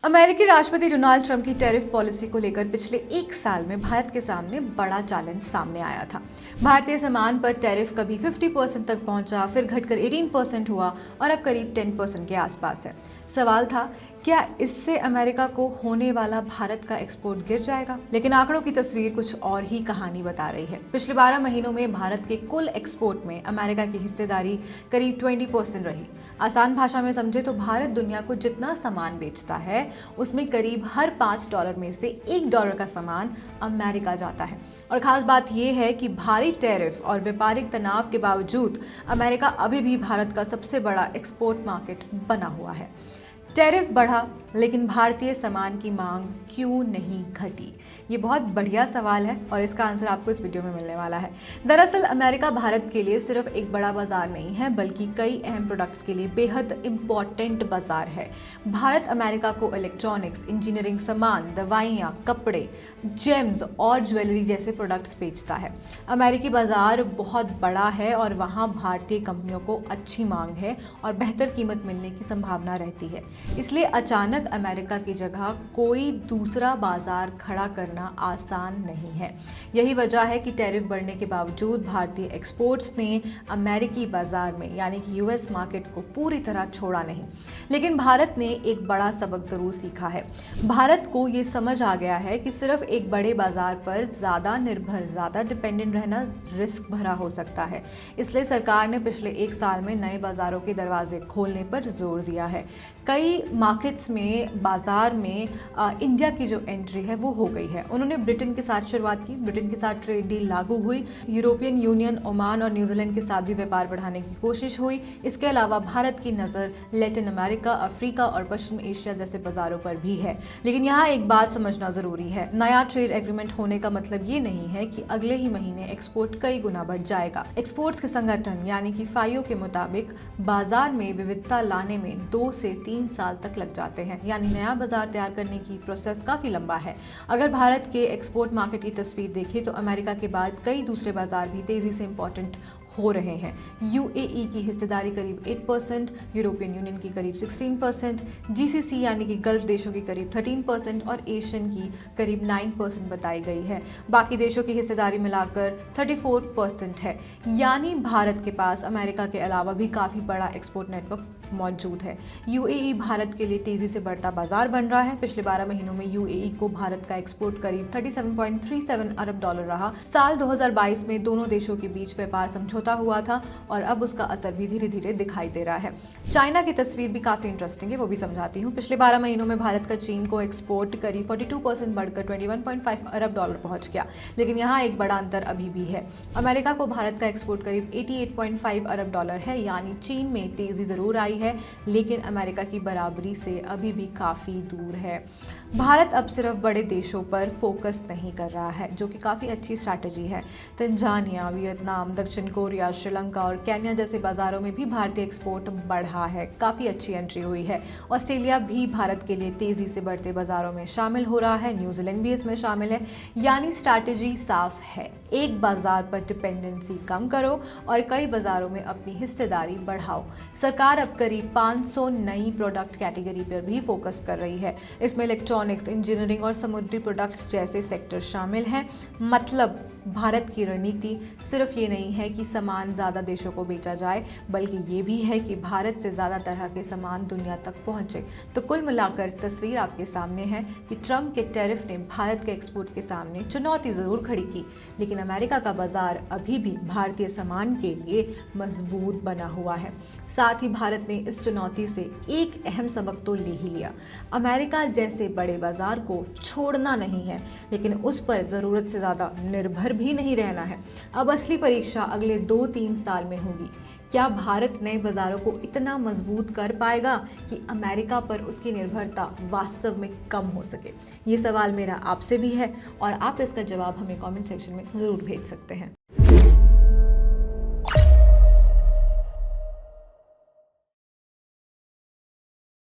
अमेरिकी राष्ट्रपति Donald Trump की टैरिफ पॉलिसी को लेकर पिछले एक साल में भारत के सामने बड़ा चैलेंज सामने आया था। भारतीय सामान पर टैरिफ कभी 50% तक पहुंचा, फिर घटकर 18% हुआ और अब करीब 10% के आसपास है। सवाल था, क्या इससे अमेरिका को होने वाला भारत का एक्सपोर्ट गिर जाएगा? लेकिन आंकड़ों की तस्वीर कुछ और ही कहानी बता रही है। पिछले 12 महीनों में भारत के कुल एक्सपोर्ट में अमेरिका की हिस्सेदारी करीब 20% रही। आसान भाषा में समझे तो भारत दुनिया को जितना सामान बेचता है उसमें करीब हर $5 में से $1 का सामान अमेरिका जाता है। और खास बात यह है कि भारी टैरिफ और व्यापारिक तनाव के बावजूद अमेरिका अभी भी भारत का सबसे बड़ा एक्सपोर्ट मार्केट बना हुआ है। टैरिफ बढ़ा लेकिन भारतीय सामान की मांग क्यों नहीं घटी? ये बहुत बढ़िया सवाल है और इसका आंसर आपको इस वीडियो में मिलने वाला है। दरअसल अमेरिका भारत के लिए सिर्फ एक बड़ा बाजार नहीं है, बल्कि कई अहम प्रोडक्ट्स के लिए बेहद इम्पॉर्टेंट बाजार है। भारत अमेरिका को इलेक्ट्रॉनिक्स, इंजीनियरिंग सामान, दवाइयाँ, कपड़े, जेम्स और ज्वेलरी जैसे प्रोडक्ट्स बेचता है। अमेरिकी बाजार बहुत बड़ा है और वहाँ भारतीय कंपनियों को अच्छी मांग है और बेहतर कीमत मिलने की संभावना रहती है। इसलिए अचानक अमेरिका की जगह कोई दूसरा बाजार खड़ा करना आसान नहीं है। यही वजह है कि टैरिफ बढ़ने के बावजूद भारतीय एक्सपोर्ट्स ने अमेरिकी बाजार में यानी कि यूएस मार्केट को पूरी तरह छोड़ा नहीं। लेकिन भारत ने एक बड़ा सबक जरूर सीखा है। भारत को ये समझ आ गया है कि सिर्फ एक बड़े बाजार पर ज़्यादा डिपेंडेंट रहना रिस्क भरा हो सकता है। इसलिए सरकार ने पिछले एक साल में नए बाजारों के दरवाजे खोलने पर जोर दिया है। कई मार्केट्स में बाजार में इंडिया की जो एंट्री है वो हो गई है। उन्होंने ब्रिटेन के साथ शुरुआत की, ब्रिटेन के साथ ट्रेड डील लागू हुई, यूरोपियन यूनियन, ओमान और न्यूजीलैंड के साथ भी व्यापार बढ़ाने की कोशिश हुई। इसके अलावा भारत की नज़र लैटिन अमेरिका, अफ्रीका और पश्चिम एशिया जैसे बाजारों पर भी है। लेकिन यहाँ एक बात समझना ज़रूरी है, नया ट्रेड एग्रीमेंट होने का मतलब ये नहीं है कि अगले ही महीने एक्सपोर्ट कई गुना बढ़ जाएगा। एक्सपोर्ट्स के संगठन यानी कि फाइओ के मुताबिक बाजार में विविधता लाने में 2 से 3 साल तक लग जाते हैं, यानी नया बाजार तैयार करने की प्रोसेस काफ़ी लंबा है। अगर भारत के एक्सपोर्ट मार्केट की तस्वीर देखें तो अमेरिका के बाद कई दूसरे बाजार भी तेज़ी से इंपॉर्टेंट हो रहे हैं। यूएई की हिस्सेदारी करीब 8%, यूरोपियन यूनियन की करीब 16%, जीसीसी यानी कि गल्फ देशों की करीब 13% और एशियन की करीब 9% बताई गई है। बाकी देशों की हिस्सेदारी मिलाकर 34% है। यानी भारत के पास अमेरिका के अलावा भी काफ़ी बड़ा एक्सपोर्ट नेटवर्क मौजूद है। यूएई भारत के लिए तेज़ी से बढ़ता बाजार बन रहा है। पिछले 12 महीनों में यूएई को भारत का एक्सपोर्ट करीब $37.37 अरब रहा। साल 2022 में दोनों देशों के बीच व्यापार समझौता हुआ था और अब उसका असर भी धीरे धीरे दिखाई दे रहा है। चाइना की तस्वीर भी काफ़ी इंटरेस्टिंग है, वो भी समझाती हूँ। पिछले 12 महीनों में भारत का चीन को एक्सपोर्ट करीब 42% बढ़कर $21.5 अरब पहुंच गया। लेकिन यहाँ एक बड़ा अंतर अभी भी है। अमेरिका को भारत का एक्सपोर्ट करीब $88.5 अरब है, यानी चीन में तेज़ी ज़रूर आई है लेकिन अमेरिका की बराबरी से अभी भी काफ़ी दूर है। भारत अब सिर्फ बड़े देशों पर फोकस नहीं कर रहा है, जो कि काफ़ी अच्छी स्ट्रैटेजी है। तंजानिया, वियतनाम, दक्षिण कोरिया, श्रीलंका और केन्या जैसे बाज़ारों में भी भारतीय एक्सपोर्ट बढ़ा है, काफ़ी अच्छी एंट्री हुई है। ऑस्ट्रेलिया भी भारत के लिए तेज़ी से बढ़ते बाज़ारों में शामिल हो रहा है, न्यूजीलैंड भी इसमें शामिल है। यानी स्ट्रैटेजी साफ है, एक बाज़ार पर डिपेंडेंसी कम करो और कई बाज़ारों में अपनी हिस्सेदारी बढ़ाओ। सरकार अब करीब 500 नई प्रोडक्ट कैटेगरी पर भी फोकस कर रही है। इसमें इलेक्ट्रॉनिक्स, इंजीनियरिंग और समुद्री प्रोडक्ट्स जैसे सेक्टर शामिल हैं। मतलब भारत की रणनीति सिर्फ ये नहीं है कि सामान ज़्यादा देशों को बेचा जाए, बल्कि ये भी है कि भारत से ज़्यादा तरह के सामान दुनिया तक पहुँचे। तो कुल मिलाकर तस्वीर आपके सामने है कि ट्रंप के टैरिफ ने भारत के एक्सपोर्ट के सामने चुनौती ज़रूर खड़ी की, लेकिन अमेरिका का बाजार अभी भी भारतीय सामान के लिए मजबूत बना हुआ है। साथ ही भारत ने इस चुनौती से एक अहम सबक तो ले ही लिया। अमेरिका जैसे बड़े बाजार को छोड़ना नहीं है, लेकिन उस पर ज़रूरत से ज़्यादा निर्भर भी नहीं रहना है। अब असली परीक्षा अगले 2-3 साल में होगी। क्या भारत नए बाजारों को इतना मजबूत कर पाएगा कि अमेरिका पर उसकी निर्भरता वास्तव में कम हो सके? ये सवाल मेरा आपसे भी है और आप इसका जवाब हमें कमेंट सेक्शन में ज़रूर भेज सकते हैं।